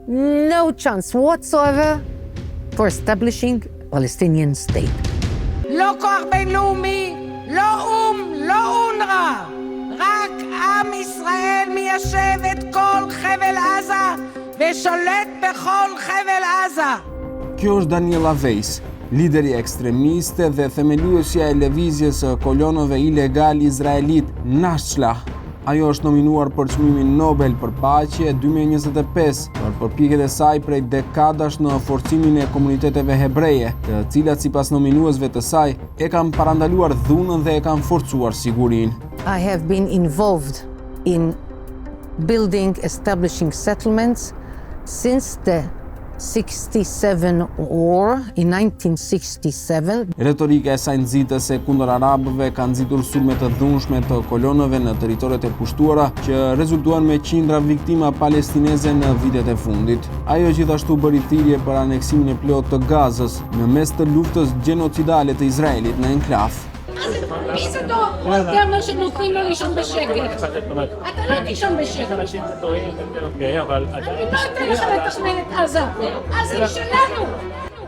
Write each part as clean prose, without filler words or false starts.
no chance whatsoever for establishing Palestinian state. לא כוח בינלאומי, לא אום, לא אונר"א. רק עם ישראל מיישב את כל חבל עזה ושולט בכל חבל עזה. Kjo është Daniela Vejs, lideri ekstremiste dhe themeluesja e lëvizjes së kolonëve ilegal izraelit Nashla. Ajo është nominuar për çmimin Nobel për paqe 2025 për përpjekjet e saj prej dekadash në forcimin e komuniteteve hebreje, të cilat sipas nominuesve të saj e kanë parandaluar dhunën dhe e kanë forcuar sigurinë. I have been involved in establishing settlements since the 67 war in 1967. Retorika e saj nxitëse kundër arabëve ka nxitur sulme të dhunshme të kolonëve në territoret e pushtuara që rezultuan me qindra viktima palestineze në vitet e fundit. Ajo gjithashtu bëri thirrje për aneksimin e plotë të Gazës në mes të luftës gjenocidale të Izraelit në enklav. מי זה דור? אתה אומר שנותנים לו לישון בשקט. אתה לא תישון בשקט. אני לא אתן לך לתכנן את עזה. עזה היא שלנו.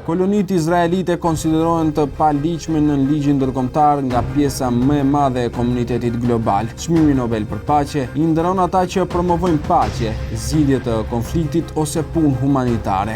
Kolonitë izraelite konsiderohen të paligjshme në ligjin ndërkombëtar nga pjesa më e madhe e komunitetit global. Çmimi Nobel për paqe i nderon ata që promovojnë paqe, zgjidhje të konfliktit ose punë humanitare.